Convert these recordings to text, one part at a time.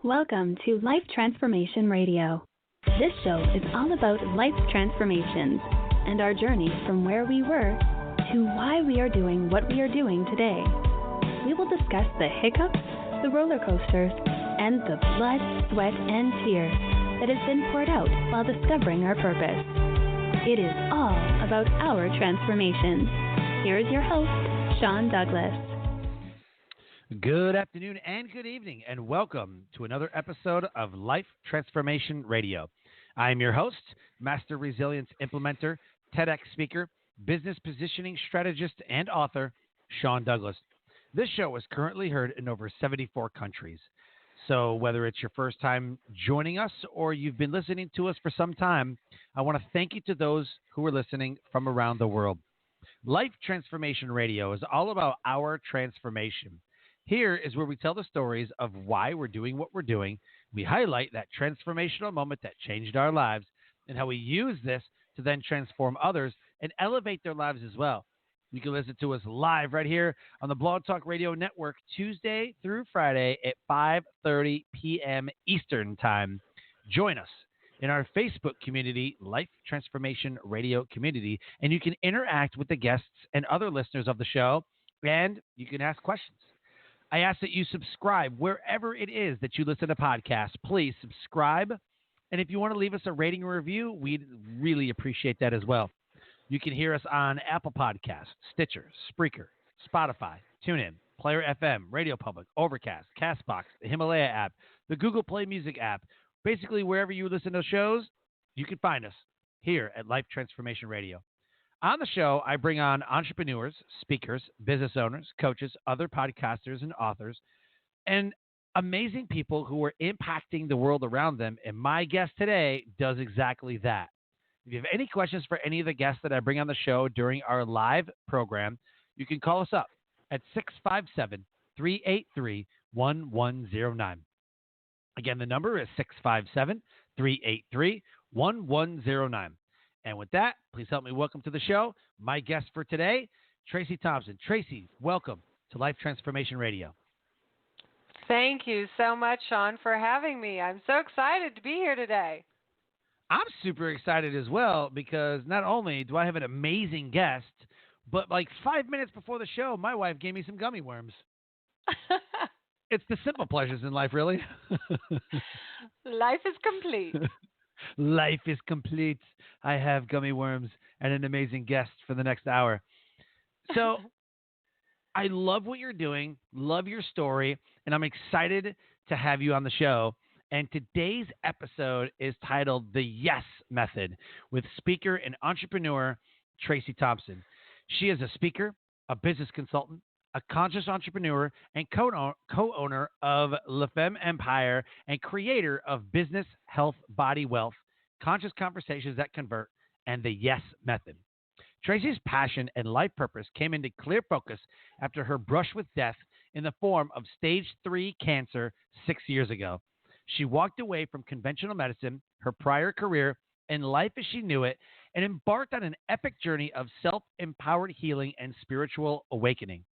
Welcome to Life Transformation Radio. This show is all about life transformations and our journey from where we were to why we are doing what we are doing today. We will discuss the hiccups, the roller coasters, and the blood, sweat, and tears that has been poured out while discovering our purpose. It is all about our transformations. Here is your host, Sean Douglas. Good afternoon and good evening, and welcome to another episode of Life Transformation Radio. I am your host, Master Resilience Implementer, TEDx speaker, business positioning strategist, and author, Sean Douglas. This show is currently heard in over 74 countries. So whether it's your first time joining us or you've been listening to us for some time, I want to thank you to those who are listening from around the world. Life Transformation Radio is all about our transformation. Here is where we tell the stories of why we're doing what we're doing. We highlight that transformational moment that changed our lives and how we use this to then transform others and elevate their lives as well. You can listen to us live right here on the Blog Talk Radio Network Tuesday through Friday at 5:30 p.m. Eastern Time. Join us in our Facebook community, Life Transformation Radio Community, and you can interact with the guests and other listeners of the show, and you can ask questions. I ask that you subscribe wherever it is that you listen to podcasts. Please subscribe. And if you want to leave us a rating or review, we'd really appreciate that as well. You can hear us on Apple Podcasts, Stitcher, Spreaker, Spotify, TuneIn, Player FM, Radio Public, Overcast, CastBox, the Himalaya app, the Google Play Music app. Basically, wherever you listen to shows, you can find us here at Life Transformation Radio. On the show, I bring on entrepreneurs, speakers, business owners, coaches, other podcasters and authors, and amazing people who are impacting the world around them. And my guest today does exactly that. If you have any questions for any of the guests that I bring on the show during our live program, you can call us up at 657-383-1109. Again, the number is 657-383-1109. And with that, please help me welcome to the show my guest for today, Tracey Thompson. Tracey, welcome to Life Transformation Radio. Thank you so much, Sean, for having me. I'm so excited to be here today. I'm super excited as well because not only do I have an amazing guest, but like 5 minutes before the show, my wife gave me some gummy worms. It's the simple pleasures in life, really. Life is complete. Life is complete. I have gummy worms and an amazing guest for the next hour. So I love what you're doing, love your story, and I'm excited to have you on the show. And today's episode is titled The Yes Method with speaker and entrepreneur Tracey Thompson. She is a speaker, a business consultant, a conscious entrepreneur, and co-owner of Femme Empire and creator of Business, Health, Body, Wealth, Conscious Conversations That Convert, and the Yes Method. Tracey's passion and life purpose came into clear focus after her brush with death in the form of stage 3 cancer 6 years ago. She walked away from conventional medicine, her prior career, and life as she knew it, and embarked on an epic journey of self-empowered healing and spiritual awakening.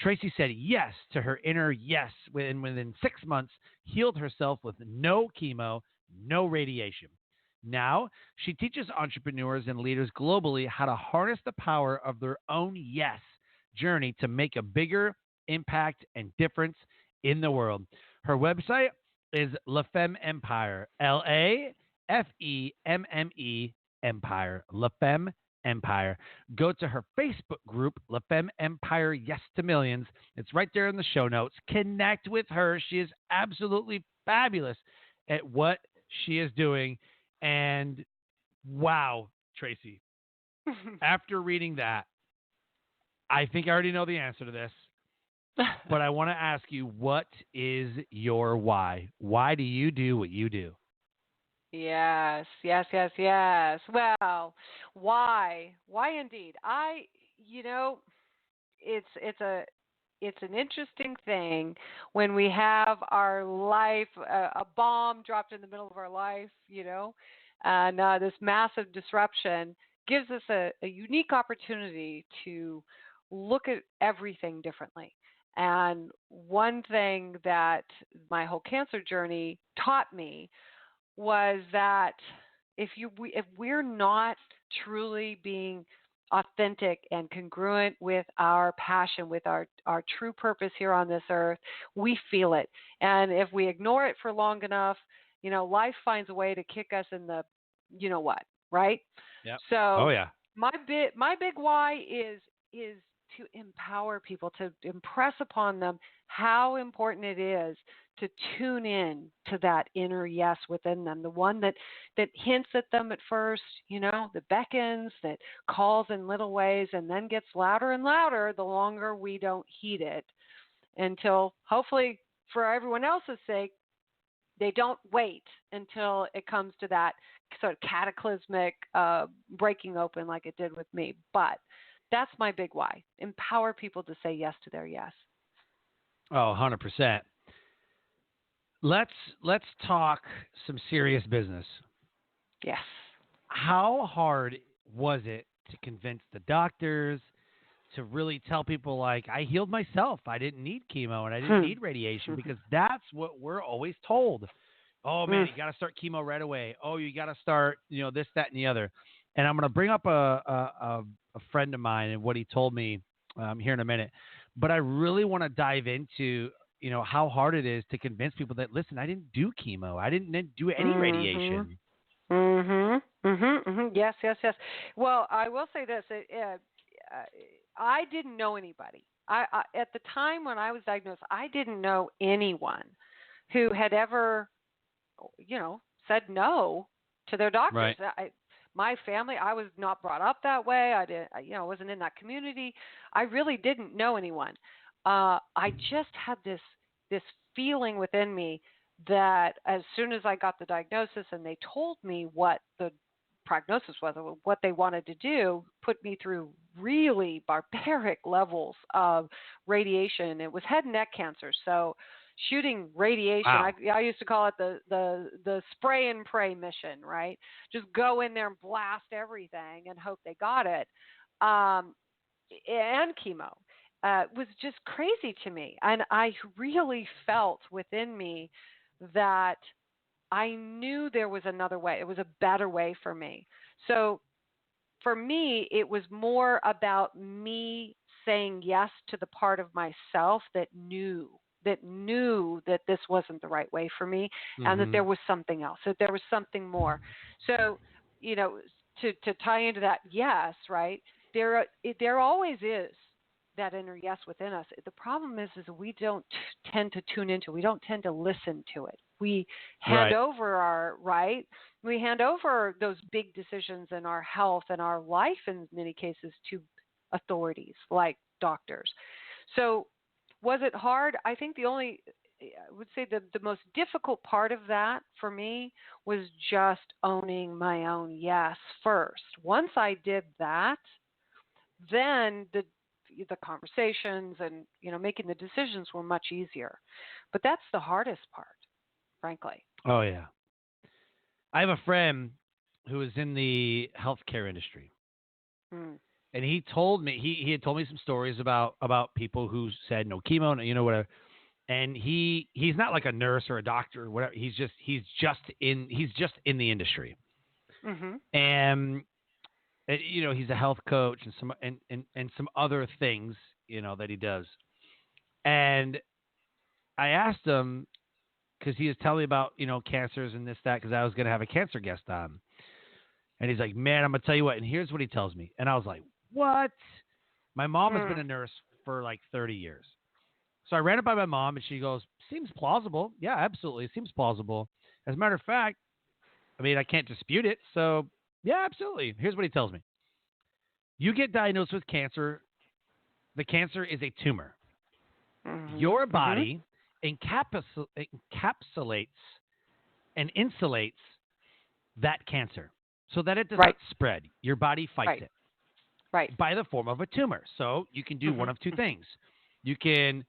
Tracey said yes to her inner yes within 6 months, healed herself with no chemo, no radiation. Now, she teaches entrepreneurs and leaders globally how to harness the power of their own yes journey to make a bigger impact and difference in the world. Her website is La Femme Empire, LAFEMME Empire, La Femme Empire. Go to her Facebook group, La Femme Empire Yes to Millions. It's right there in the show notes. Connect with her. She is absolutely fabulous at what she is doing. And wow, Tracey, after reading that, I think I already know the answer to this, but I want to ask you, what is your why? Why do you do what you do? Yes. Well, why? Why indeed? It's an interesting thing when we have our life, a bomb dropped in the middle of our life, and this massive disruption gives us a unique opportunity to look at everything differently. And one thing that my whole cancer journey taught me was that if we're not truly being authentic and congruent with our passion, with our true purpose here on this earth, we feel it. And if we ignore it for long enough, life finds a way to kick us in the what, right? Yep. Oh So yeah. my big why is to empower people, to impress upon them how important it is to tune in to that inner yes within them, the one that hints at them at first, that beckons, that calls in little ways, and then gets louder and louder the longer we don't heed it, until hopefully, for everyone else's sake, they don't wait until it comes to that sort of cataclysmic breaking open like it did with me. But that's my big why. Empower people to say yes to their yes. Oh, 100%. Let's talk some serious business. Yes. How hard was it to convince the doctors to really tell people, like, I healed myself, I didn't need chemo and I didn't need radiation? Because that's what we're always told. Oh man, you got to start chemo right away. Oh, you got to start, this, that, and the other. And I'm going to bring up a friend of mine and what he told me here in a minute. But I really want to dive into, how hard it is to convince people that, listen, I didn't do chemo. I didn't do any radiation. Yes, yes, yes. Well, I will say this. I didn't know anybody. At the time when I was diagnosed, I didn't know anyone who had ever, said no to their doctors. Right. My family, I was not brought up that way. I wasn't in that community. I really didn't know anyone. I just had this feeling within me that as soon as I got the diagnosis and they told me what the prognosis was, or what they wanted to do, put me through really barbaric levels of radiation. It was head and neck cancer, so shooting radiation. Wow. I used to call it the spray and pray mission, right? Just go in there and blast everything and hope they got it. And chemo was just crazy to me, and I really felt within me that I knew there was another way. It was a better way for me. So for me, it was more about me saying yes to the part of myself that knew that this wasn't the right way for me, and that there was something else, that there was something more. So, to tie into that yes, right? There always is that inner yes within us. The problem is we don't tend to tune into. We don't tend to listen to it. We hand over we hand over those big decisions in our health and our life in many cases to authorities like doctors. So was it hard? I think I would say the most difficult part of that for me was just owning my own yes first. Once I did that, then the conversations and making the decisions were much easier. But that's the hardest part, frankly. Oh yeah. I have a friend who is in the healthcare industry. And he told me he had told me some stories about people who said no chemo, whatever. And he's not like a nurse or a doctor or whatever. He's just in the industry. And he's a health coach and some other things that he does. And I asked him, because he was telling me about cancers and this, that, because I was going to have a cancer guest on. And he's like, man, I'm going to tell you what. And here's what he tells me. And I was like, what? My mom has been a nurse for like 30 years. So I ran it by my mom, and she goes, seems plausible. Yeah, absolutely. It seems plausible. As a matter of fact, I mean, I can't dispute it. So, yeah, absolutely. Here's what he tells me. You get diagnosed with cancer. The cancer is a tumor. Your body encapsulates and insulates that cancer so that it does not spread. Your body fights it. Right. By the form of a tumor. So you can do one of two things. You can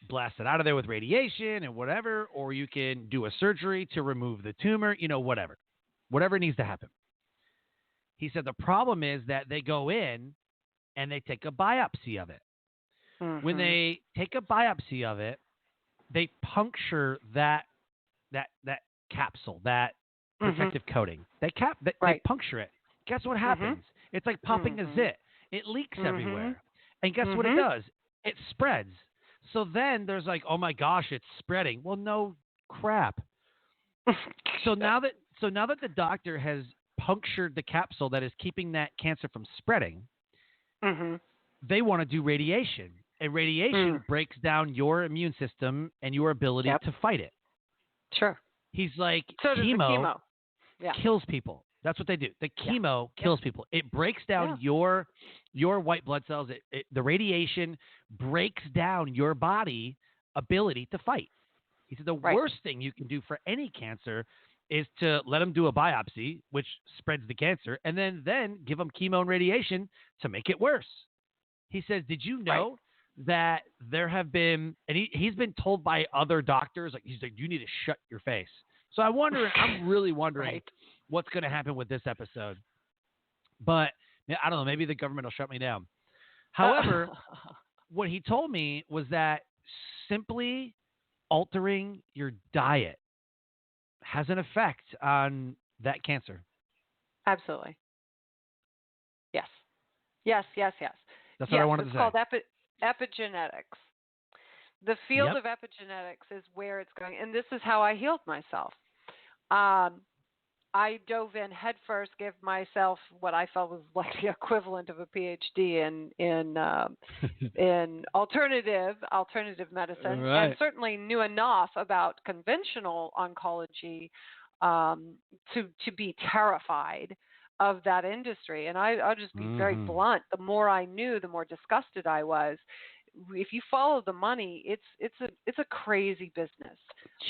blast it out of there with radiation and whatever, or you can do a surgery to remove the tumor, whatever. Whatever needs to happen. He said the problem is that they go in and they take a biopsy of it. When they take a biopsy of it, they puncture that capsule, that protective coating. They puncture it. Guess what happens? It's like popping a zit. It leaks everywhere. And guess what it does? It spreads. So then there's like, oh my gosh, it's spreading. Well, no crap. So now that the doctor has punctured the capsule that is keeping that cancer from spreading, they want to do radiation. And radiation breaks down your immune system and your ability to fight it. Sure. He's like, so chemo kills people. That's what they do. The chemo kills people. It breaks down your white blood cells. The radiation breaks down your body ability to fight. He said the worst thing you can do for any cancer is to let them do a biopsy, which spreads the cancer, and then give them chemo and radiation to make it worse. He says, did you know that there have been, and he's been told by other doctors, like, he's like, you need to shut your face. So I'm really wondering what's going to happen with this episode. But I don't know, maybe the government will shut me down. However, what he told me was that simply altering your diet has an effect on that cancer. Absolutely. Yes. Yes. That's what I wanted to say. It's called epigenetics. The field of epigenetics is where it's going. And this is how I healed myself. I dove in headfirst, gave myself what I felt was like the equivalent of a PhD in alternative medicine, and certainly knew enough about conventional oncology to be terrified of that industry. And I'll just be very blunt. The more I knew, the more disgusted I was. If you follow the money, it's a crazy business.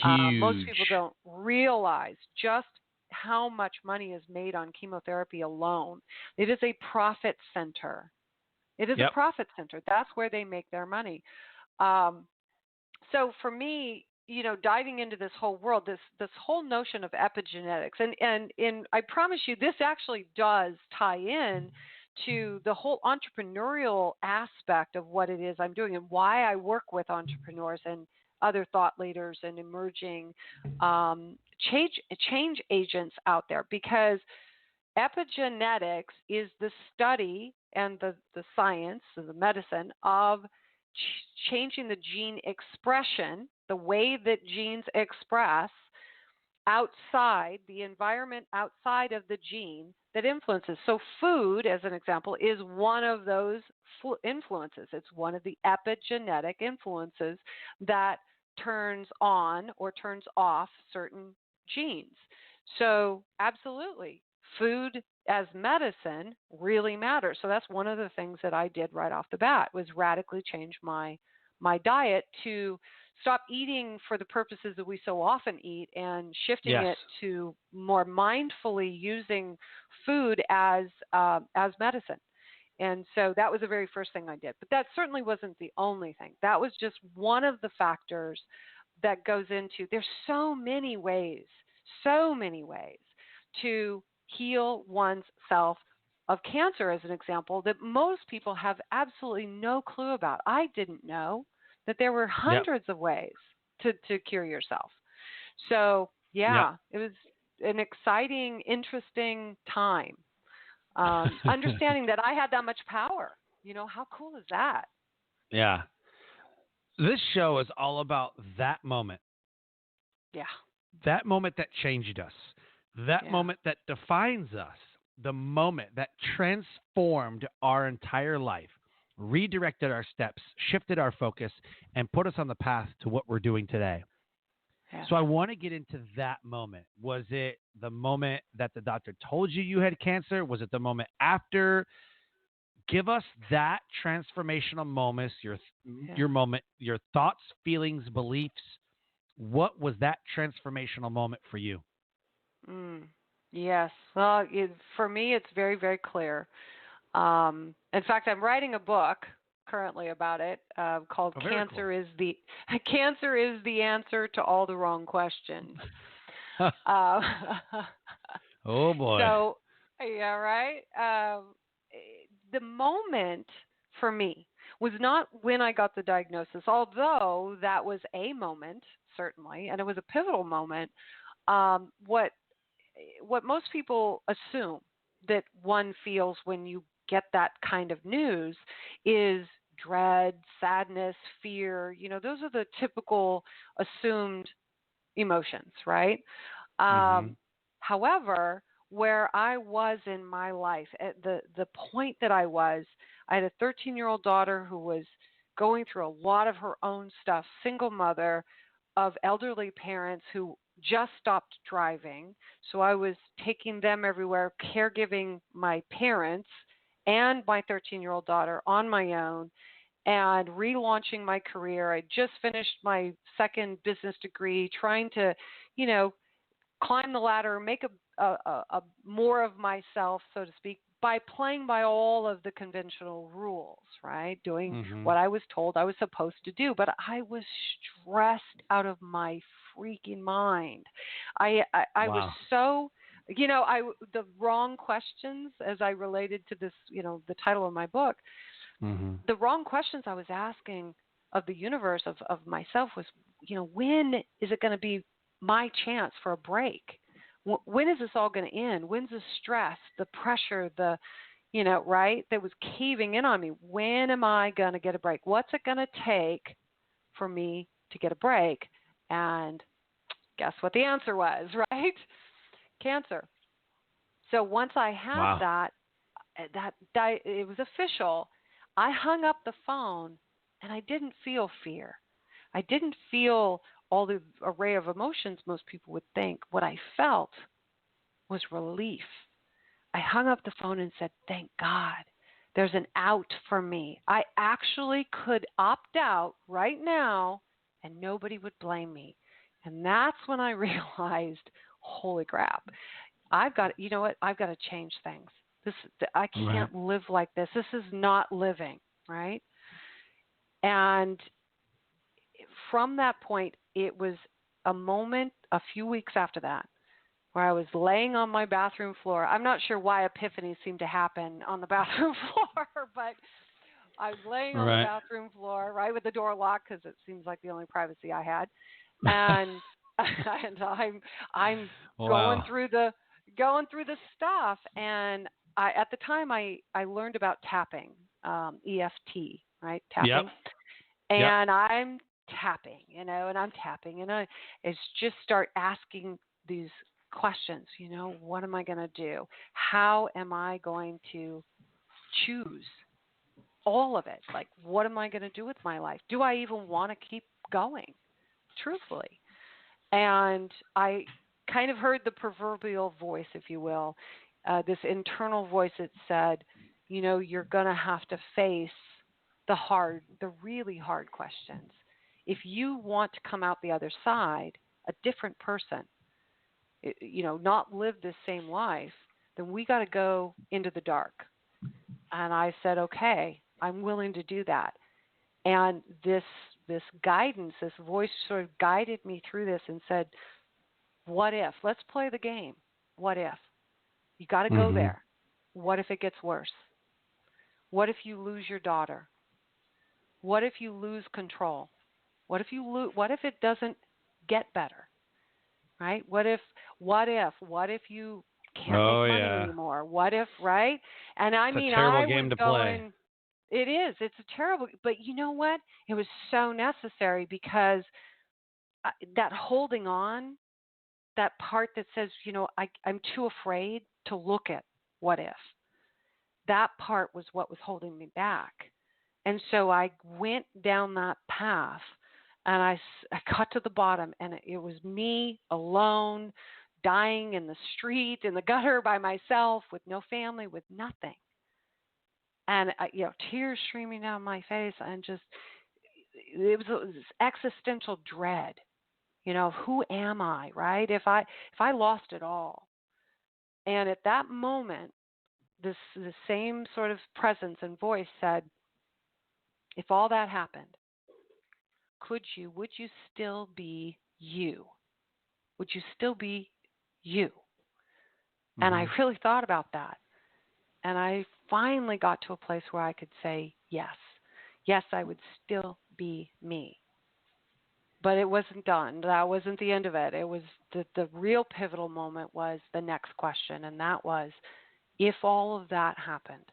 Most people don't realize just how much money is made on chemotherapy alone. It is a profit center. A profit center. That's where they make their money. So for me, diving into this whole world, this whole notion of epigenetics, and I promise you, this actually does tie in to the whole entrepreneurial aspect of what it is I'm doing and why I work with entrepreneurs and other thought leaders and emerging change agents out there, because epigenetics is the study and the science and the medicine of changing the gene expression, the way that genes express outside the environment, outside of the gene that influences. So food, as an example, is one of those influences. It's one of the epigenetic influences that turns on or turns off certain genes. So absolutely, food as medicine really matters. So that's one of the things that I did right off the bat, was radically change my diet to stop eating for the purposes that we so often eat and shifting it to more mindfully using food as medicine. And so that was the very first thing I did. But that certainly wasn't the only thing. That was just one of the factors that goes into, there's so many ways to heal one's self of cancer, as an example, that most people have absolutely no clue about. I didn't know that there were hundreds of ways to cure yourself. So, it was an exciting, interesting time. Understanding that I had that much power. How cool is that? Yeah. This show is all about that moment. Yeah. That moment that changed us. That moment that defines us. The moment that transformed our entire life, redirected our steps, shifted our focus, and put us on the path to what we're doing today. Yeah. So I want to get into that moment. Was it the moment that the doctor told you had cancer? Was it the moment after? Give us that transformational moment, your moment, your thoughts, feelings, beliefs. What was that transformational moment for you? Yes. Well, for me, it's very, very clear. In fact, I'm writing a book currently about it called "Cancer is the Answer to All the Wrong Questions." Oh boy. So, yeah, right. The moment for me was not when I got the diagnosis, although that was a moment, certainly, and it was a pivotal moment. What most people assume that one feels when you get that kind of news is dread, sadness, fear. Those are the typical assumed emotions, right? However, where I was in my life, at the point that I had a 13-year-old daughter who was going through a lot of her own stuff, single mother of elderly parents who just stopped driving. So I was taking them everywhere, caregiving my parents and my 13-year-old daughter on my own, and relaunching my career. I just finished my second business degree, trying to, climb the ladder, make a more of myself, so to speak, by playing by all of the conventional rules, right? Doing what I was told I was supposed to do. But I was stressed out of my freaking mind. I was so, the wrong questions, as I related to this, the title of my book, the wrong questions I was asking of the universe, of myself was, when is it going to be my chance for a break? When is this all going to end? When's the stress, the pressure, right, that was caving in on me? When am I going to get a break? What's it going to take for me to get a break? And guess what the answer was, right? Cancer. So once I had that it was official, I hung up the phone and I didn't feel fear. I didn't feel all the array of emotions most people would think. What I felt was relief. I hung up the phone and said, thank God, there's an out for me. I actually could opt out right now and nobody would blame me. And that's when I realized, holy crap, I've got to change things. I can't live like this. This is not living, right? And from that point, it was a moment a few weeks after that where I was laying on my bathroom floor. I'm not sure why epiphanies seem to happen on the bathroom floor, but I was laying on the bathroom floor, right, with the door locked because it seems like the only privacy I had, and I'm going through the stuff, and at the time I learned about tapping, EFT, right, tapping, and I'm tapping, and I'm tapping, and I just start asking these questions, what am I going to do? How am I going to choose all of it? Like, what am I going to do with my life? Do I even want to keep going, truthfully? And I kind of heard the proverbial voice, if you will, this internal voice that said, you're going to have to face the really hard questions. If you want to come out the other side, a different person, not live this same life, then we got to go into the dark. And I said, okay, I'm willing to do that. And this guidance, this voice sort of guided me through this and said, what if? Let's play the game. What if? You got to go there. What if it gets worse? What if you lose your daughter? What if you lose control? What if it doesn't get better? Right? What if you can't make money anymore? What if, right? And I mean, it's a terrible game to play. It is. It's a terrible, but you know what? It was so necessary because that holding on, that part that says, I'm too afraid to look at what if. That part was what was holding me back. And so I went down that path, and I got to the bottom, and it was me alone, dying in the street, in the gutter by myself, with no family, with nothing. And, tears streaming down my face, and it was this existential dread, who am I, right? If I lost it all. And at that moment, the same sort of presence and voice said, if all that happened, would you still be you? Would you still be you? And I really thought about that. And I finally got to a place where I could say yes. yes, I would still be me. But it wasn't done. That wasn't the end of it. It was the real pivotal moment was the next question, and that was, if all of that happened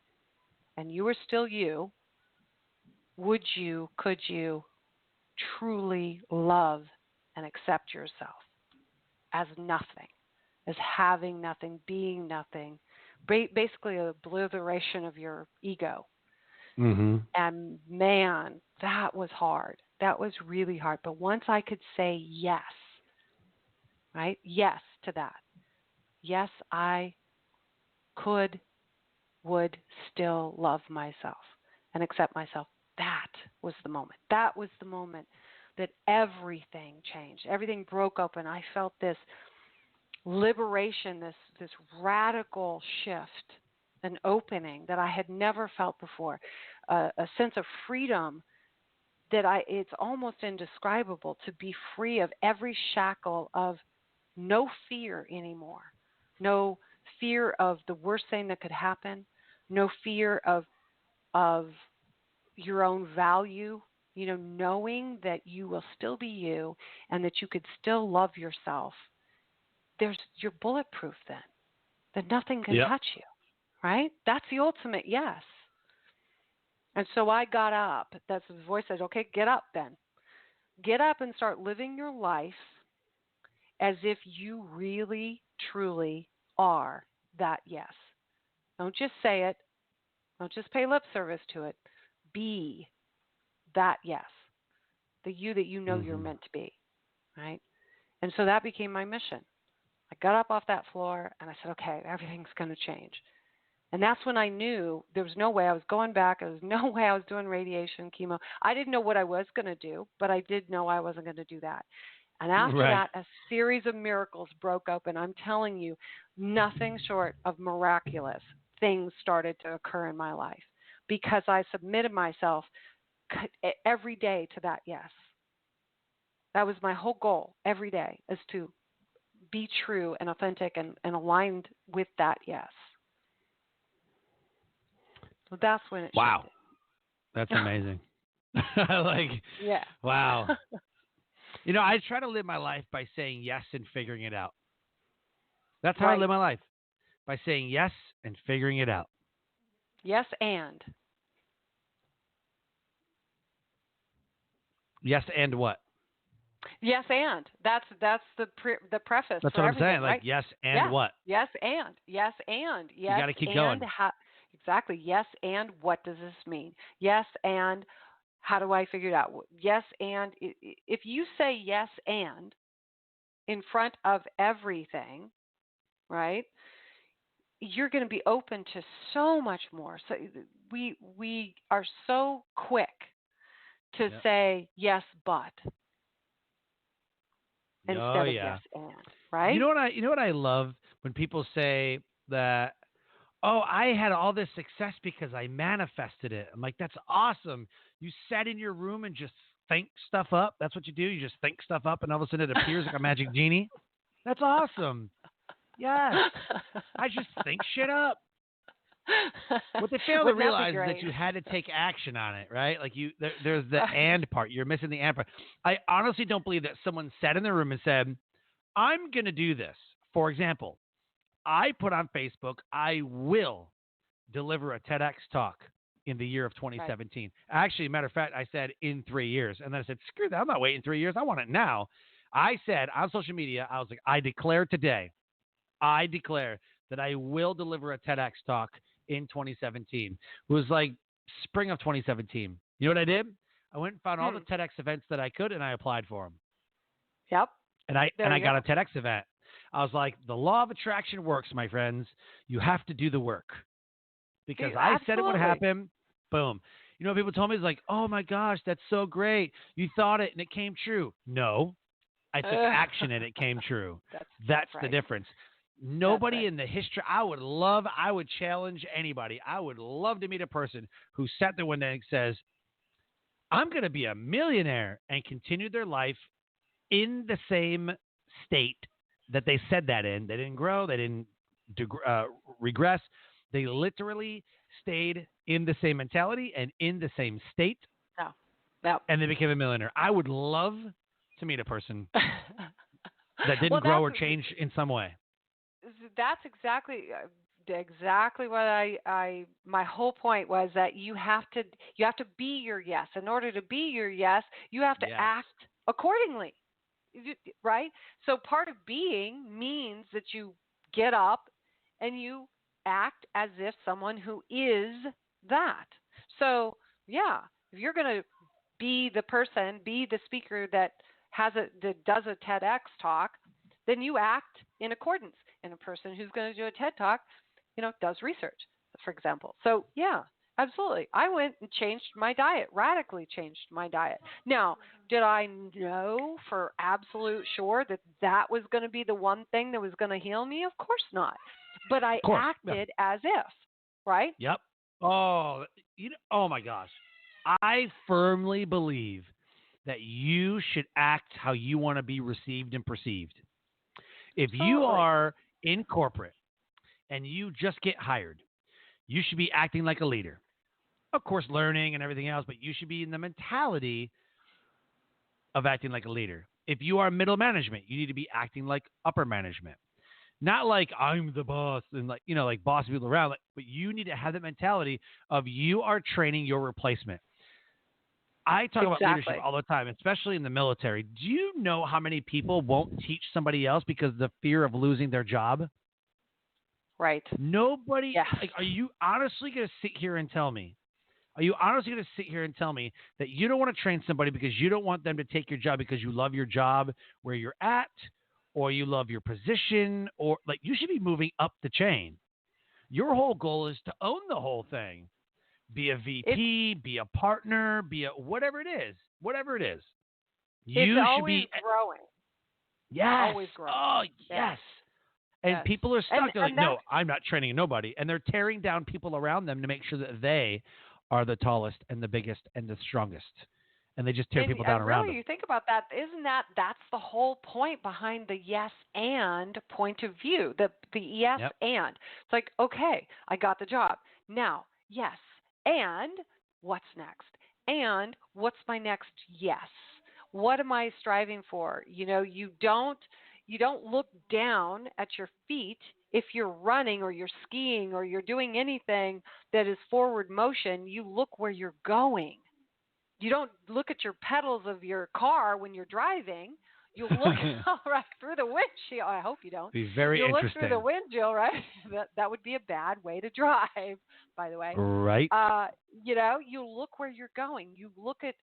and you were still you, could you truly love and accept yourself as nothing, as having nothing, being nothing, basically a obliteration of your ego? Mm-hmm. And man, that was hard. That was really hard. But once I could say yes, right? Yes to that. Yes, I would still love myself and accept myself. That was the moment. That was the moment that everything changed. Everything broke open. I felt this liberation, this radical shift, an opening that I had never felt before, a sense of freedom that it's almost indescribable to be free of every shackle of no fear anymore, no fear of the worst thing that could happen, no fear of your own value, knowing that you will still be you and that you could still love yourself. You're bulletproof then, that nothing can Yep. touch you, right? That's the ultimate yes. And so I got up. That's the voice said, okay, get up then. Get up and start living your life as if you really, truly are that yes. Don't just say it. Don't just pay lip service to it. Be that yes, the you that you know you're meant to be, right? And so that became my mission. I got up off that floor and I said, okay, everything's going to change. And that's when I knew there was no way I was going back. There was no way I was doing radiation, chemo. I didn't know what I was going to do, but I did know I wasn't going to do that. And after that, a series of miracles broke open. I'm telling you, nothing short of miraculous things started to occur in my life because I submitted myself every day to that yes. That was my whole goal every day, is to be true and authentic and aligned with that yes. So that's when it shifted. That's amazing. Yeah. Wow. I try to live my life by saying yes and figuring it out. That's how I live my life, by saying yes and figuring it out. Yes, and. Yes, and what? Yes, and. That's the preface. That's for what I'm everything, saying. right? Like, yes, and what? Yes, and. Yes, and. Yes, you got to keep and going. Exactly. Yes, and what does this mean? Yes, and how do I figure it out? Yes, and if you say yes, and in front of everything, right, you're going to be open to so much more. So we are so quick to say yes, but instead of yes, and, right? You know what I love when people say that, oh, I had all this success because I manifested it. I'm like, that's awesome. You sat in your room and just think stuff up. That's what you do. You just think stuff up, and all of a sudden it appears like a magic genie. That's awesome. Yes. I just think shit up. What they fail to realize is that you had to take action on it, right? Like there's the and part. You're missing the and part. I honestly don't believe that someone sat in the room and said, I'm going to do this. For example, I put on Facebook, I will deliver a TEDx talk in the year of 2017. Right. Actually, matter of fact, I said in 3 years. And then I said, screw that. I'm not waiting 3 years. I want it now. I said on social media, I was like, I declare today, that I will deliver a TEDx talk in 2017. It was like spring of 2017. You know what I did? I went and found all the TEDx events that I could, and I applied for them. Yep. And I got a TEDx event. I was like, the law of attraction works, my friends. You have to do the work. Because I said it would happen. Boom. You know what people told me? It's like, oh my gosh, that's so great. You thought it and it came true. No. I took action and it came true. That's the difference. Nobody in the history, I would challenge anybody. I would love to meet a person who sat there one day and says, I'm going to be a millionaire, and continued their life in the same state that they said that in. They didn't grow. They didn't regress. They literally stayed in the same mentality and in the same state Yep. and they became a millionaire. I would love to meet a person that didn't Well, grow or change in some way. that's exactly what I my whole point was, that you have to be your yes. In order to be your yes, you have to Yes. act accordingly, right? So part of being means that you get up and you act as if someone who is that. So yeah, if you're going to be the person, be the speaker that that does a TEDx talk, then you act in accordance. And a person who's going to do a TED talk, does research, for example. So yeah, absolutely. I went and changed my diet, radically changed my diet. Now, did I know for absolute sure that that was going to be the one thing that was going to heal me? Of course not. But I acted as if, right? Yep. Oh, oh my gosh. I firmly believe that you should act how you want to be received and perceived. If you are in corporate and you just get hired, you should be acting like a leader. Of course, learning and everything else, but you should be in the mentality of acting like a leader. If you are middle management, you need to be acting like upper management. Not like I'm the boss and like bossing people around, but you need to have that mentality of you are training your replacement. I talk about leadership all the time, especially in the military. Do you know how many people won't teach somebody else because of the fear of losing their job? Right. Nobody. Yeah. Like, are you honestly going to sit here and tell me? Are you honestly going to sit here and tell me that you don't want to train somebody because you don't want them to take your job because you love your job where you're at, or you love your position, or like you should be moving up the chain? Your whole goal is to own the whole thing. Be a VP, be a partner, be a whatever it is. Whatever it is. You should be growing. Yes. Always growing. Oh, yes. And people are stuck. They're like, no, I'm not training nobody. And they're tearing down people around them to make sure that they are the tallest and the biggest and the strongest. And they just tear people down around them. You think about that, that's the whole point behind the yes and point of view, the yes and. It's like, okay, I got the job. Now, yes, and what's next? And what's my next yes? What am I striving for? You don't look down at your feet if you're running or you're skiing or you're doing anything that is forward motion. You look where you're going. You don't look at your pedals of your car when you're driving. You look right through the windshield. I hope you don't. Be very interesting. You look through the windshield, right? That would be a bad way to drive, by the way. Right. You look where you're going. You look at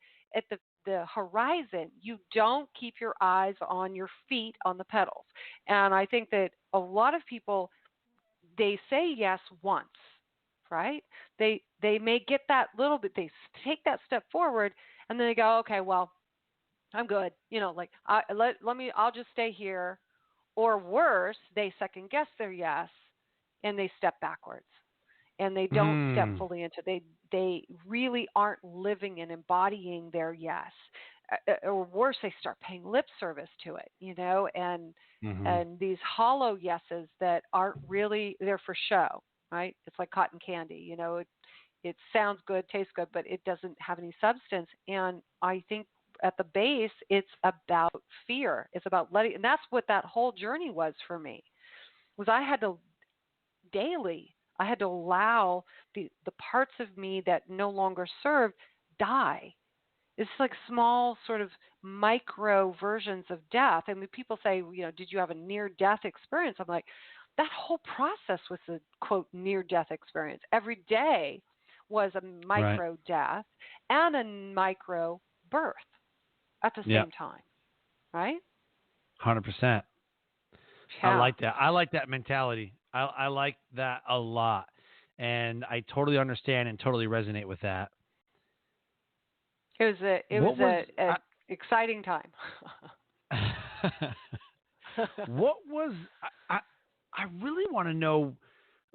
the horizon. You don't keep your eyes on your feet on the pedals. And I think that a lot of people, they say yes once, right? They may get that little bit, they take that step forward, and then they go, okay, well, I'm good. I'll just stay here. Or worse, they second guess their yes and they step backwards and they don't step fully into they really aren't living and embodying their yes. Or worse, they start paying lip service to it, and these hollow yeses that aren't really, they're for show, right? It's like cotton candy, it sounds good, tastes good, but it doesn't have any substance. And I think at the base, it's about fear. It's about and that's what that whole journey was for me, was I had to allow the parts of me that no longer served die. It's like small sort of micro versions of death. I mean, people say, did you have a near-death experience? I'm like, that whole process was a, quote, near-death experience. Every day was a micro death and a micro birth at the same time, right? 100%. Yeah. I like that. I like that mentality. I like that a lot. And I totally understand and totally resonate with that. It was an exciting time. What was I really want to know.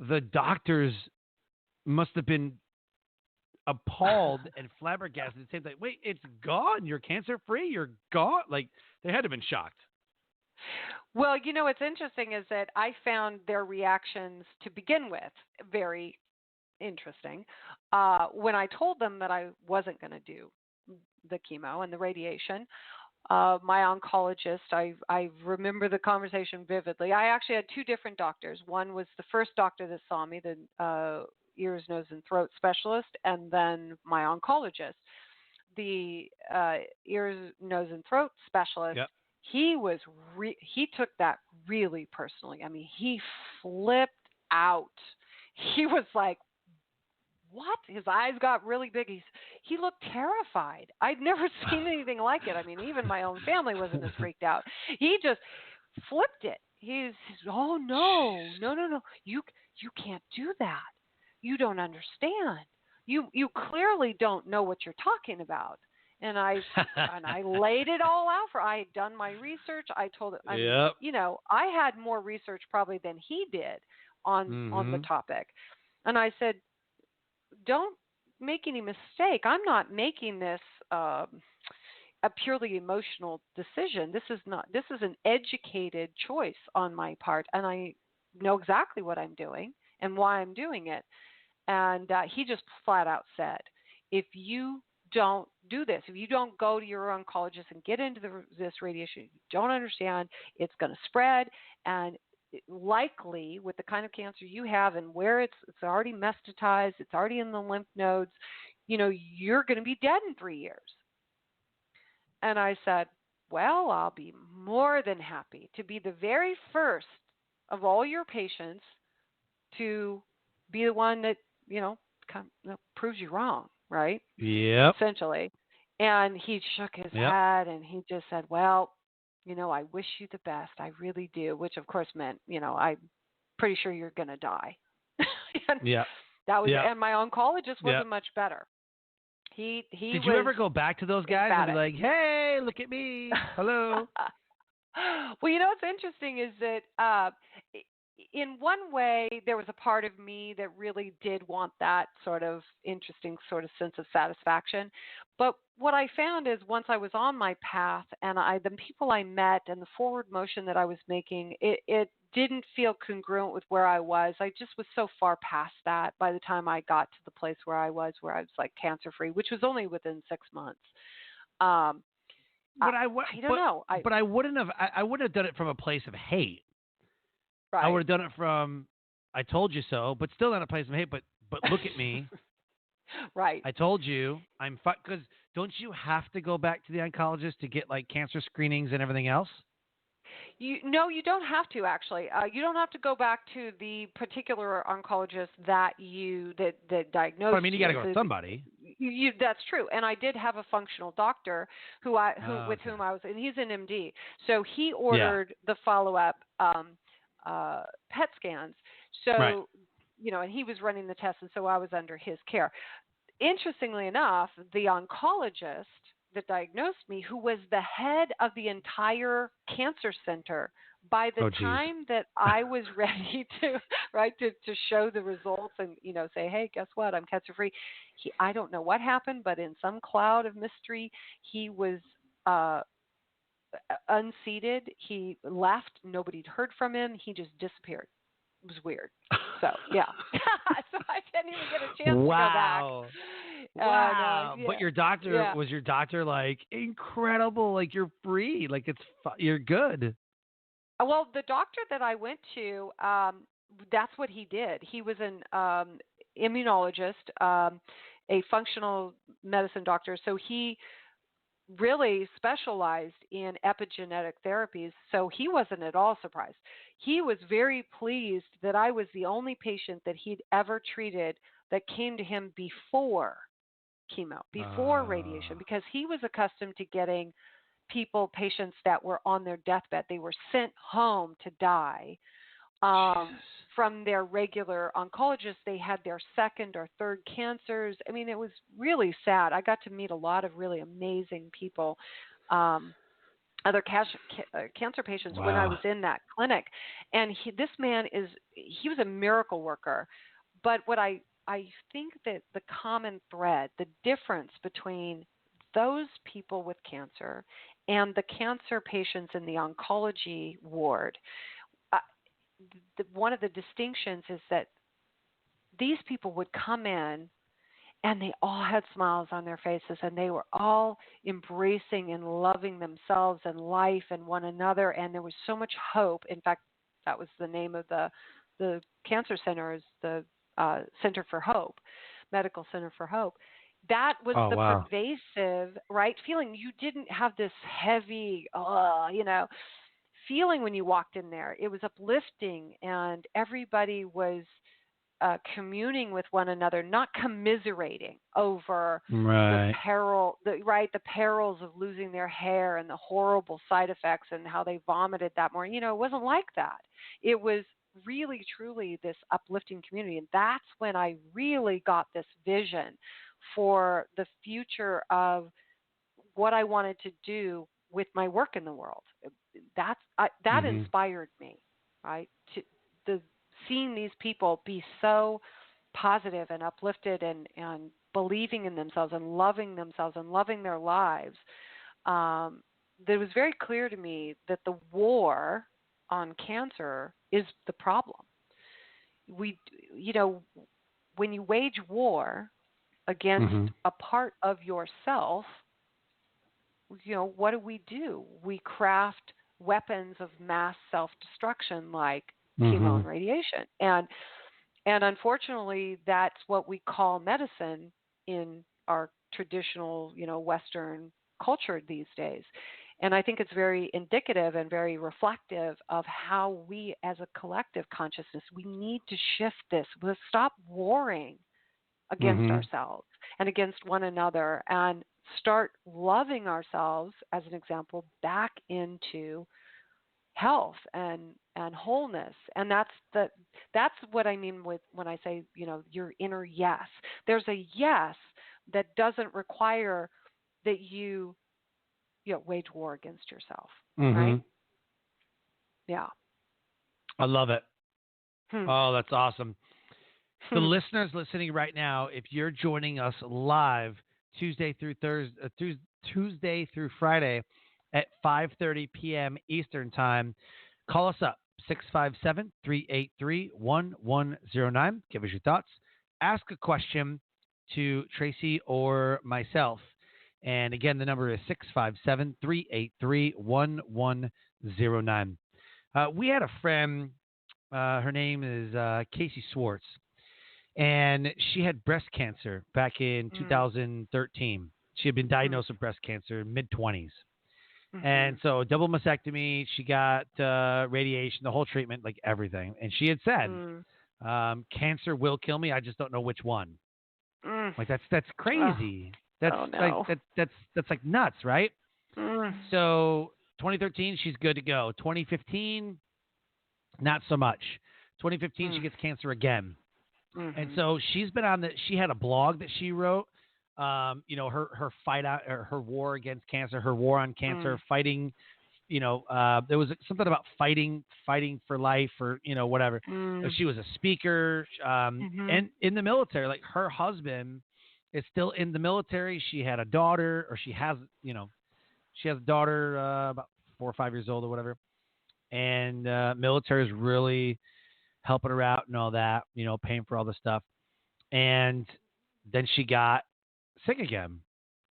The doctors must have been appalled and flabbergasted. Same thing. Wait, it's gone. You're cancer free. You're gone. Like, they had to have been shocked. Well, what's interesting is that I found their reactions to begin with very interesting. When I told them that I wasn't going to do the chemo and the radiation. My oncologist, I remember the conversation vividly. I actually had two different doctors. One was the first doctor that saw me, the ears, nose, and throat specialist, and then my oncologist, the ears, nose, and throat specialist. Yep. He took that really personally. I mean, he flipped out. He was like, what? His eyes got really big. He looked terrified. I'd never seen anything like it. I mean, even my own family wasn't as freaked out. He just flipped it. He's, oh no. You can't do that. You don't understand. You clearly don't know what you're talking about. And I laid it all out for. I had done my research. I told it. Yep. I had more research probably than he did on the topic. And I said, don't make any mistake. I'm not making this a purely emotional decision. This is an educated choice on my part, and I know exactly what I'm doing and why I'm doing it. And he just flat out said, if you don't do this, if you don't go to your oncologist and get into this radiation, you don't understand, it's going to spread, and likely with the kind of cancer you have and where it's already metastasized, it's already in the lymph nodes, you're going to be dead in 3 years. And I said, well, I'll be more than happy to be the very first of all your patients to be the one that, proves you wrong, right? Yep. Essentially. And he shook his head and he just said, well, I wish you the best. I really do, which of course meant, I'm pretty sure you're going to die. That was, and my oncologist wasn't much better. Did you ever go back to those guys and be like, hey, look at me. Hello. Well, what's interesting is that in one way, there was a part of me that really did want that sort of interesting sort of sense of satisfaction. But what I found is once I was on my path and the people I met and the forward motion that I was making, it didn't feel congruent with where I was. I just was so far past that by the time I got to the place where I was like cancer free, which was only within 6 months. I don't know. But I wouldn't have done it from a place of hate. Right. I would have done it from, I told you so, but still not a place of hate. But look at me. Right. I told you I'm because don't you have to go back to the oncologist to get like cancer screenings and everything else? No, you don't have to actually. You don't have to go back to the particular oncologist that diagnosed. But, I mean, you got to go to somebody. That's true, and I did have a functional doctor whom I was, and he's an MD. So he ordered the follow-up PET scans. So and he was running the tests, and so I was under his care. Interestingly enough, the oncologist that diagnosed me, who was the head of the entire cancer center, by the time that I was ready to show the results and say, hey, guess what, I'm cancer free. I don't know what happened, but in some cloud of mystery, he was unseated. He left. Nobody'd heard from him. He just disappeared. It was weird. So so I didn't even get a chance to go back. Wow. But your doctor was your doctor like incredible, like you're free, like you're good. Well, the doctor that I went to, that's what he did. He was an immunologist, a functional medicine doctor. So he really specialized in epigenetic therapies, so he wasn't at all surprised. He was very pleased that I was the only patient that he'd ever treated that came to him before chemo, before radiation, because he was accustomed to getting patients that were on their deathbed. They were sent home to die from their regular oncologist. They had their second or third cancers. I mean, it was really sad. I got to meet a lot of really amazing people, other cancer patients when I was in that clinic. And this man he was a miracle worker. But what I think that the common thread, the difference between those people with cancer and the cancer patients in the oncology ward, one of the distinctions is that these people would come in and they all had smiles on their faces, and they were all embracing and loving themselves and life and one another, and there was so much hope. In fact, that was the name of the cancer center, is the Center for Hope, Medical Center for Hope. That was Oh, the wow. pervasive, right, feeling. You didn't have this heavy, feeling when you walked in there. It was uplifting, and everybody was communing with one another, not commiserating over Right. the perils of losing their hair and the horrible side effects and how they vomited that morning. It wasn't like that. It was really, truly this uplifting community, and that's when I really got this vision for the future of what I wanted to do with my work in the world. That Mhm. inspired me, right? The seeing these people be so positive and uplifted and believing in themselves and loving their lives. That it was very clear to me that the war on cancer is the problem. We, when you wage war against Mhm. a part of yourself, what do? We craft weapons of mass self-destruction like chemo and Mhm. radiation. And unfortunately, that's what we call medicine in our traditional, Western culture these days. And I think it's very indicative and very reflective of how we as a collective consciousness, we need to shift this. We'll stop warring against Mhm. ourselves and against one another and start loving ourselves, as an example, back into health and wholeness. And that's what I mean with when I say, your inner yes. There's a yes that doesn't require that you wage war against yourself, right? Mhm. Yeah. I love it. Hmm. Oh, that's awesome. The Hmm. listeners listening right now, if you're joining us live Tuesday through Tuesday through Friday at 5:30 p.m. Eastern Time, call us up 657-383-1109. Give us your thoughts. Ask a question to Tracey or myself. And again, the number is 657-383-1109. We had a friend, her name is Casey Swartz, and she had breast cancer back in Mm. 2013. She had been Mm. diagnosed with breast cancer mid 20s. And Mhm. so double mastectomy, she got radiation, the whole treatment, like everything. And she had said, Mm. cancer will kill me. I just don't know which one. Mm. Like that's Oh, crazy. That's oh like no. that's like nuts, right? Mm. So 2013, she's good to go. 2015, not so much. 2015, she Mm. gets cancer again. And Mhm. so she's been on she had a blog that she wrote, her fight out, her war against cancer, her war on cancer, Mm. fighting, there was something about fighting for life or, whatever. Mm. She was a speaker, Mhm. and in the military, like her husband is still in the military. She had a daughter, or she has a daughter, about 4 or 5 years old or whatever. And, military is really helping her out and all that, paying for all the stuff. And then she got sick again.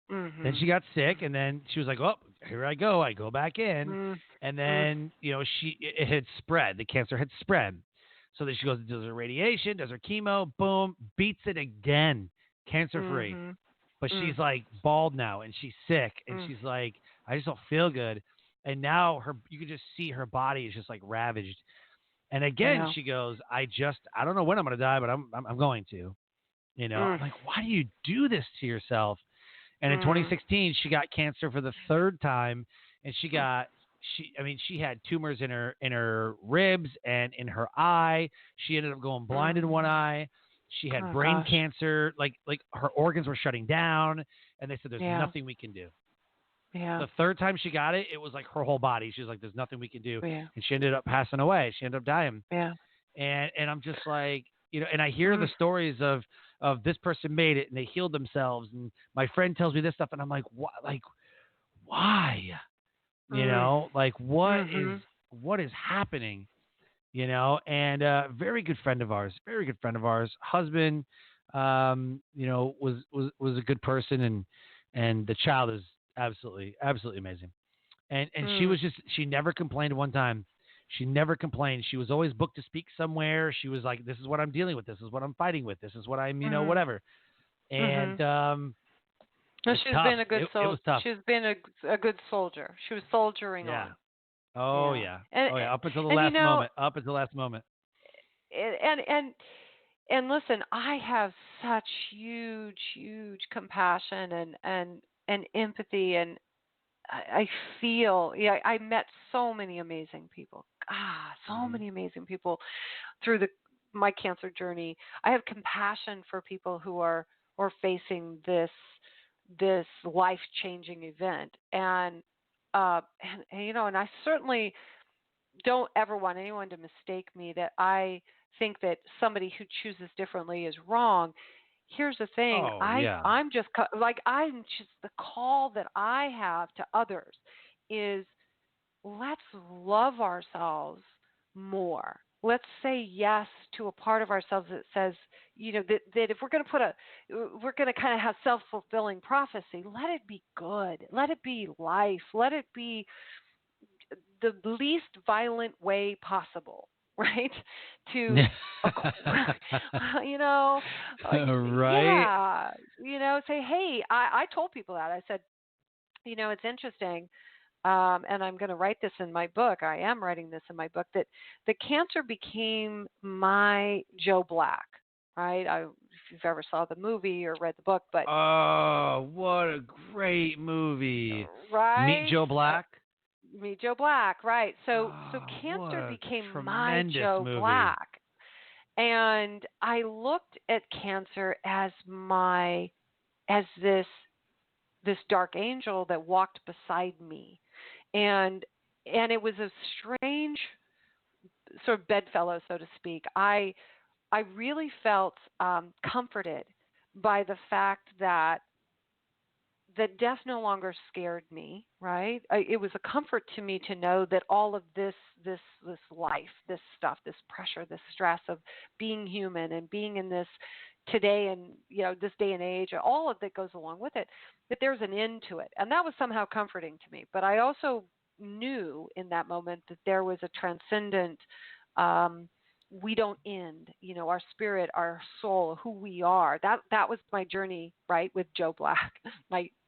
Then Mhm. she got sick, and then she was like, "Oh, here I go. I go back in." Mm. And Mm. then, it had spread. The cancer had spread. So then she goes, does her radiation, does her chemo, boom, beats it again, cancer free. Mhm. But Mm. she's like bald now, and she's sick, and Mm. she's like, I just don't feel good. And now you can just see her body is just like ravaged. And again, Yeah. she goes, I don't know when I'm going to die, but I'm going to. I'm Mm. like, why do you do this to yourself? And in Mm. 2016, she got cancer for the third time, and Mm. she had tumors in her ribs and in her eye. She ended up going blind in one Mm. eye. She had Oh brain gosh. cancer, like her organs were shutting down, and they said there's Yeah. nothing we can do. Yeah. The third time she got it, it was like her whole body. She was like, there's nothing we can do, Yeah. and she ended up passing away. She ended up dying. Yeah. And I'm just like, and I hear the Mm. stories of this person made it and they healed themselves, and my friend tells me this stuff, and I'm like, what? Like, why? Mm. Like Mhm. what is happening? And very good friend of ours, husband, was a good person, and the child is absolutely amazing. And she never complained one time. She never complained. She was always booked to speak somewhere. She was like, this is what I'm dealing with. This is what I'm fighting with. This is what I'm, Mm. whatever. And Mhm. No, it's she's tough. been a good It was tough. She's been a good soldier. She was soldiering Yeah. on. Oh Yeah. yeah. And Oh yeah. Up until the and last moment. Up until the last moment. and and and listen, I have such huge compassion and empathy, and I feel, yeah, I met so many amazing people. So Hmm. many amazing people through the my cancer journey. I have compassion for people who are facing this life-changing event, and I certainly don't ever want anyone to mistake me that I think that somebody who chooses differently is wrong. Here's the thing, Oh yeah. I'm just, the call that I have to others is, let's love ourselves more. Let's say yes to a part of ourselves that says, that if we're going to we're going to kind of have self-fulfilling prophecy, let it be good. Let it be life. Let it be the least violent way possible, right? To, you know, Right. yeah, say, hey, I told people that. I said, it's interesting, and I'm going to write this in my book. I am writing this in my book, that the cancer became my Joe Black, right? If you've ever saw the movie or read the book, but Oh, what a great movie. Meet right, Joe Black. Meet Joe Black, right? So Oh, what cancer a became my tremendous Joe movie. Black, and I looked at cancer as as this dark angel that walked beside me, and it was a strange sort of bedfellow, so to speak. I really felt comforted by the fact that death no longer scared me. Right? It was a comfort to me to know that all of this life, this stuff, this pressure, this stress of being human and being in this today, and this day and age, all of that goes along with it, that there's an end to it, and that was somehow comforting to me. But I also knew in that moment that there was a transcendent, um, we don't end, our spirit, our soul, who we are. That was my journey, right, with Joe Black,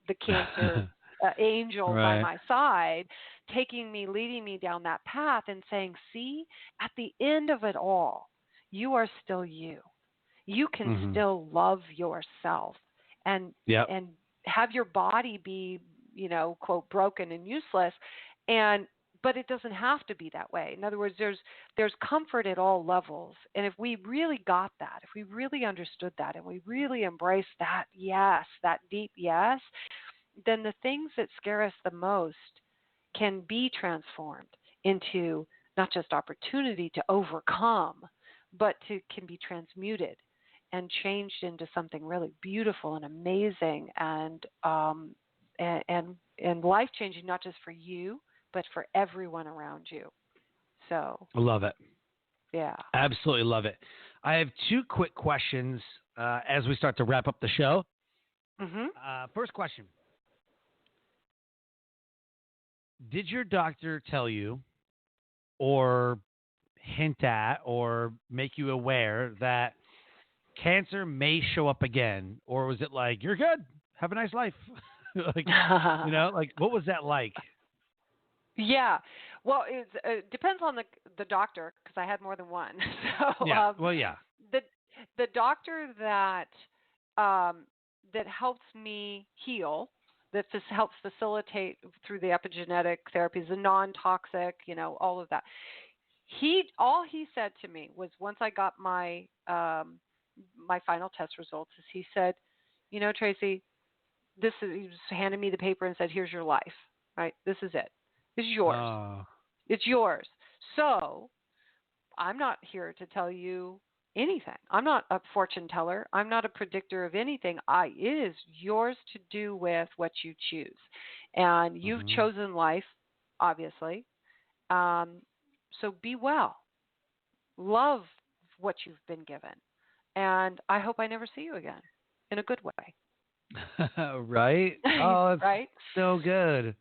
the cancer angel by Right. my side, taking me, leading me down that path, and saying, see, at the end of it all, you are still you. You can Mhm. still love yourself, and Yep. and have your body be, quote, broken and useless, and but it doesn't have to be that way. In other words, there's comfort at all levels, and if we really got that, if we really understood that, and we really embraced that yes, that deep yes, then the things that scare us the most can be transformed into not just opportunity to overcome, but can be transmuted and changed into something really beautiful and amazing, and life changing, not just for you, but for everyone around you. So I love it. yeah. Absolutely love it. I have two quick questions as we start to wrap up the show. Mhm. First question. Did your doctor tell you or hint at or make you aware that cancer may show up again? Or was it like, you're good, have a nice life? like, like what was that like? Yeah. Well, it depends on the doctor, because I had more than one. So Yeah. Well, yeah. the the doctor um, that helps me heal, that helps facilitate through the epigenetic therapies, the non-toxic, all of that. All he said to me was, once I got my final test results, is he said, Tracey, he just handed me the paper and said, here's your life. Right? This is it. This is yours. Oh. It's yours. So I'm not here to tell you anything. I'm not a fortune teller. I'm not a predictor of anything. It is yours to do with what you choose. And you've Hmm. chosen life, obviously. Um, so be well. Love what you've been given. and I hope I never see you again in a good way. Right? Oh, that's Right? so good.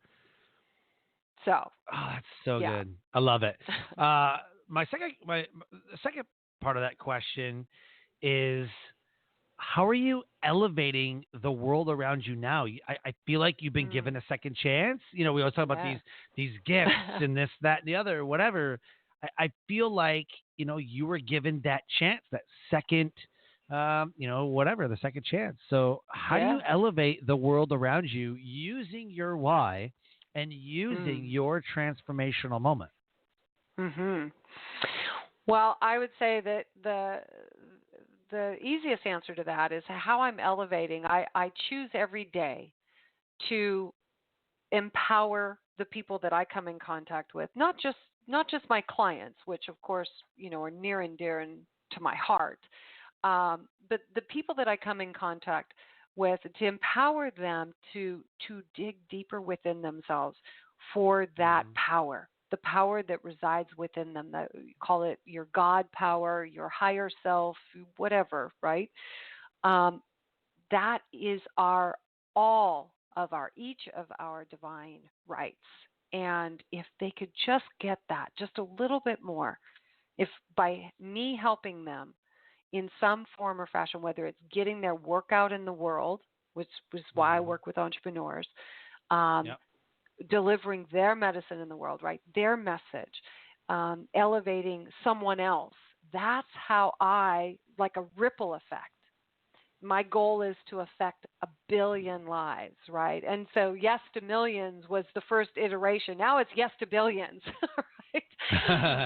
So, Oh, that's so yeah. good. I love it. The second part of that question is, how are you elevating the world around you now? I feel like you've been given a second chance. You know, we always talk about Yes. these gifts and this, that, and the other, whatever. I feel like, you know, you were given that chance, that second, whatever, the second chance. So how do you Yeah. elevate the world around you using your why and using Mm. your transformational moment? Mhm. Well, I would say that the easiest answer to that is how I'm elevating. I choose every day to empower the people that I come in contact with, not just my clients, which of course are near and dear and to my heart, but the people that I come in contact with, to empower them to dig deeper within themselves for that Hmm. power, the power that resides within them. That, call it your God power, your higher self, whatever, right? Um, that is our all of our each of our divine rights. And if they could just get that just a little bit more, if by me helping them in some form or fashion, whether it's getting their work out in the world, which is why I Hmm. work with entrepreneurs, um, Yep. delivering their medicine in the world, right? Their message, elevating someone else. That's how I, like a ripple effect. My goal is to affect 1 billion lives, right? And so yes to millions was the first iteration. Now it's yes to billions, right?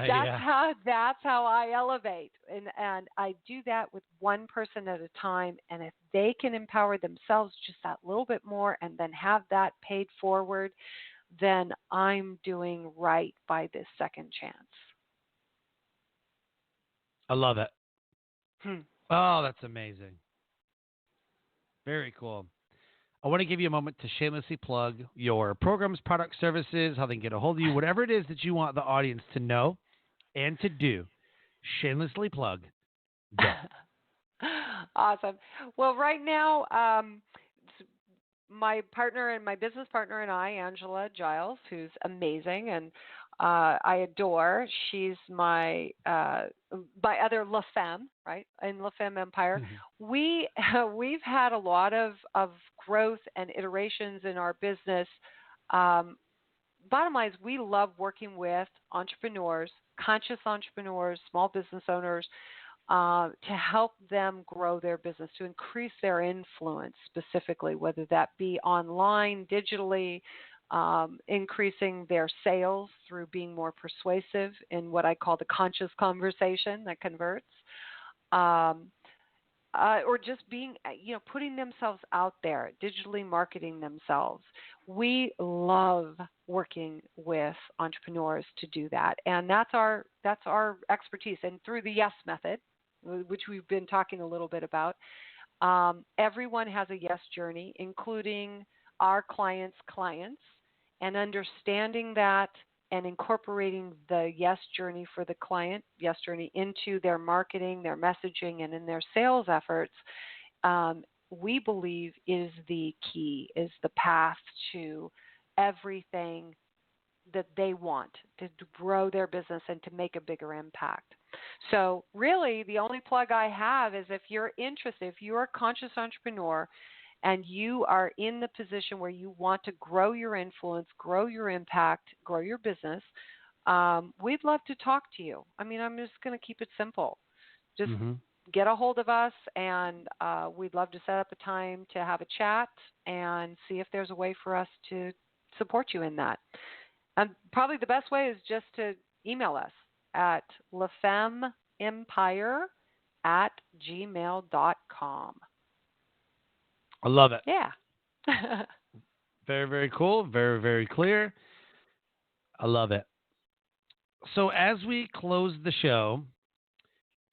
Yeah. That's how I elevate. And I do that with one person at a time. And if they can empower themselves just that little bit more and then have that paid forward, then I'm doing right by this second chance. I love it. Hmm. Oh, that's amazing. Very cool. I want to give you a moment to shamelessly plug your programs, products, services, how they can get a hold of you, whatever it is that you want the audience to know and to do. Shamelessly plug. Go. Awesome. Well, right now, my partner and my business partner and I, Angela Giles, who's amazing and I adore. She's my other La Femme, right? In La Femme Empire, we we've had a lot of growth and iterations in our business. Um, Bottom line is, we love working with entrepreneurs, conscious entrepreneurs, small business owners, to help them grow their business, to increase their influence specifically, whether that be online, digitally, increasing their sales through being more persuasive in what I call the conscious conversation that converts. Um, or just being, putting themselves out there, digitally marketing themselves. We love working with entrepreneurs to do that, and that's our expertise. And through the Yes Method, which we've been talking a little bit about, everyone has a yes journey, including our clients, and understanding that and incorporating the yes journey for the client, yes journey into their marketing, their messaging, and in their sales efforts, we believe is the key, is the path to everything that they want to grow their business and to make a bigger impact. So really, the only plug I have is, if you're interested, if you're a conscious entrepreneur and you are in the position where you want to grow your influence, grow your impact, grow your business, we'd love to talk to you. I mean, I'm just going to keep it simple. Just Mm-hmm. get a hold of us, and we'd love to set up a time to have a chat and see if there's a way for us to support you in that. Probably the best way is just to email us at lafemmeempire@gmail.com. I love it. Yeah. Very, very cool. Very, very clear. I love it. So, as we close the show,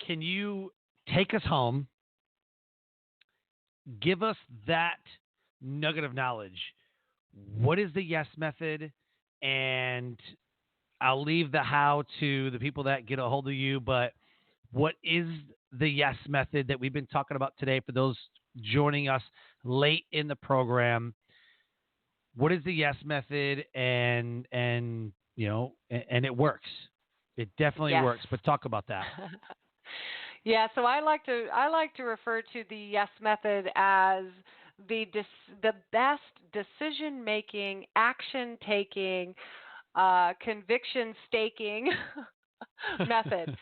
can you take us home? Give us that nugget of knowledge. What is the yes method? And I'll leave the how to the people that get a hold of you, but what is the yes method that we've been talking about today for those joining us late in the program? What is the yes method? And and it works. It definitely Yes. works. But talk about that. Yeah, so I like to refer to the yes method as the best decision making, action taking, conviction staking method.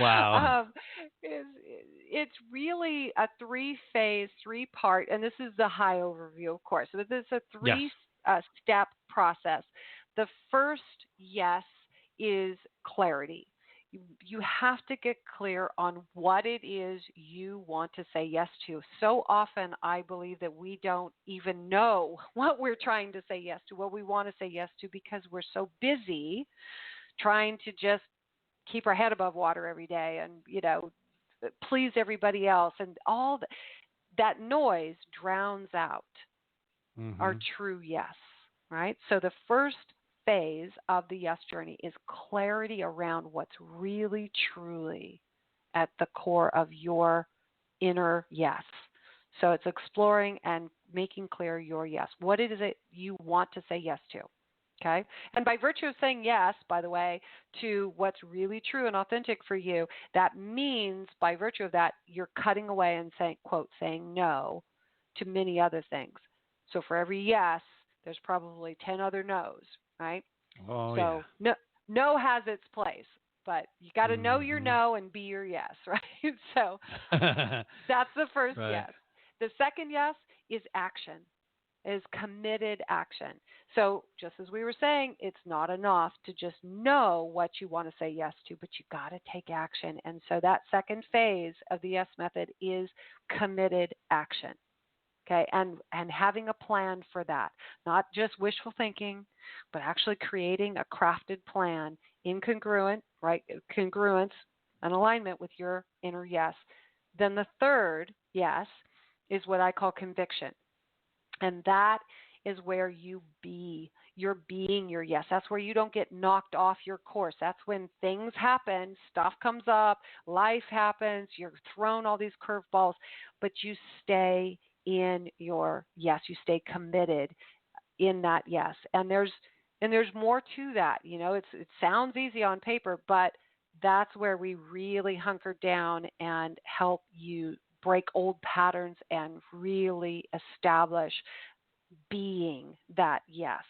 Wow. is it's really a three-phase, three-part, and this is the high overview, of course. So this is a Yes. three-step process. The first yes is clarity. You have to get clear on what it is you want to say yes to. So often, I believe that we don't even know what we're trying to say yes to, what we want to say yes to, because we're so busy trying to just keep our head above water every day and, please everybody else. And all that noise drowns out our Mm-hmm. true yes, right? So the first phase of the yes journey is clarity around what's really, truly at the core of your inner yes. So it's exploring and making clear your yes. What is it you want to say yes to? Okay. And by virtue of saying yes, by the way, to what's really true and authentic for you, that means by virtue of that, you're cutting away and saying, quote, saying no to many other things. So for every yes, there's probably 10 other no's, right? Oh yeah. So no has its place, but you got to know your Mm-hmm. no and be your yes, right? So that's the first Right. yes. The second yes is action, is committed action. So just as we were saying, it's not enough to just know what you want to say yes to, but you got to take action. And so that second phase of the yes method is committed action. Okay, and having a plan for that, not just wishful thinking, but actually creating a crafted plan in congruence and alignment with your inner yes. Then the third yes is what I call conviction. And that is where you're being your yes. That's where you don't get knocked off your course. That's when things happen, stuff comes up, life happens, you're thrown all these curveballs, but you stay in your yes. You stay committed in that yes. And there's more to that. It sounds easy on paper, but that's where we really hunker down and help you break old patterns and really establish being that yes,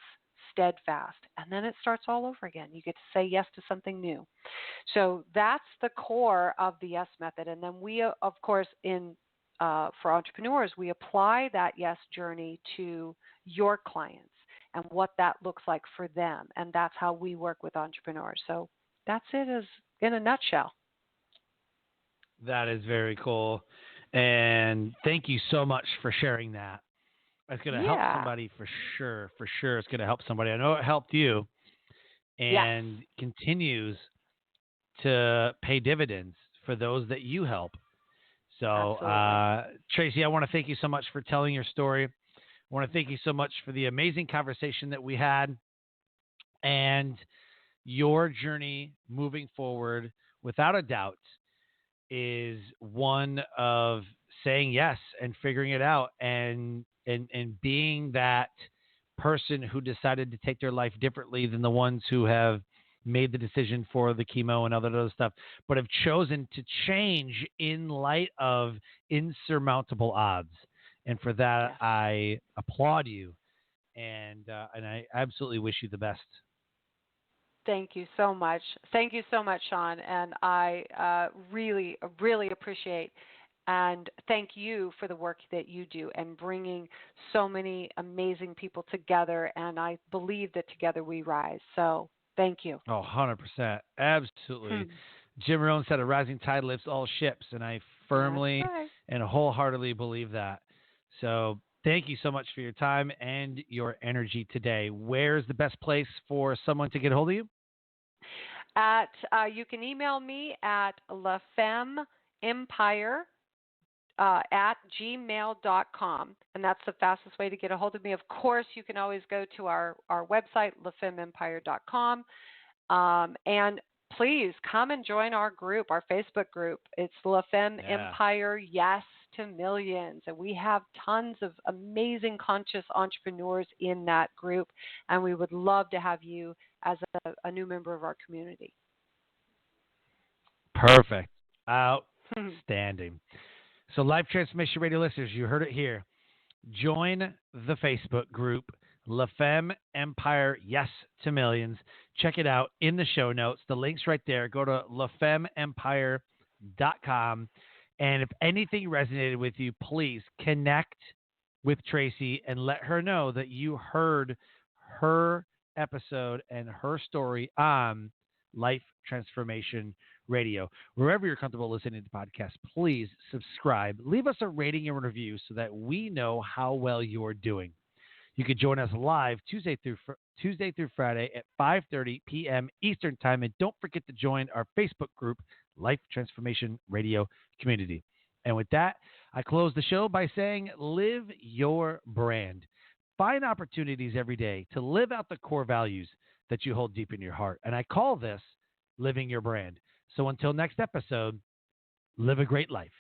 steadfast. And then it starts all over again. You get to say yes to something new. So that's the core of the yes method. And then we, of course, for entrepreneurs, we apply that yes journey to your clients and what that looks like for them. And that's how we work with entrepreneurs. So that's it as in a nutshell. That is very cool. And thank you so much for sharing that. It's going to help Yeah. somebody for sure. For sure, it's going to help somebody. I know it helped you Yes. and continues to pay dividends for those that you help. So, Absolutely. Tracey, I want to thank you so much for telling your story. I want to thank you so much for the amazing conversation that we had and your journey moving forward, without a doubt, is one of saying yes and figuring it out and being that person who decided to take their life differently than the ones who have made the decision for the chemo and other stuff, but have chosen to change in light of insurmountable odds. And for that, Yes. I applaud you, and I absolutely wish you the best. Thank you so much. Thank you so much, Sean. And I really, really appreciate and thank you for the work that you do and bringing so many amazing people together. And I believe that together we rise. So thank you. Oh, 100%. Absolutely. Hmm. Jim Rohn said a rising tide lifts all ships, and I That's firmly right. and wholeheartedly believe that. So thank you so much for your time and your energy today. Where's the best place for someone to get a hold of you? You can email me at lafemmeempire at gmail.com, and that's the fastest way to get a hold of me. Of course, you can always go to our website, lafemmeempire.com, and please come and join our group, our Facebook group. It's La Femme Yeah. Empire, Yes to Millions. And we have tons of amazing conscious entrepreneurs in that group. And we would love to have you as a new member of our community. Perfect. Outstanding. So, Life Transformation Radio listeners, you heard it here. Join the Facebook group, La Femme Empire, Yes to Millions. Check it out in the show notes. The link's right there. Go to lafemmeempire.com. And if anything resonated with you, please connect with Tracey and let her know that you heard her episode and her story on Life Transformation Radio. Wherever you're comfortable listening to podcasts, please subscribe. Leave us a rating and review so that we know how well you're doing. You can join us live Tuesday through Friday at 5:30 p.m. Eastern Time. And don't forget to join our Facebook group, Life Transformation Radio Community. And with that, I close the show by saying, live your brand. Find opportunities every day to live out the core values that you hold deep in your heart. And I call this living your brand. So until next episode, live a great life.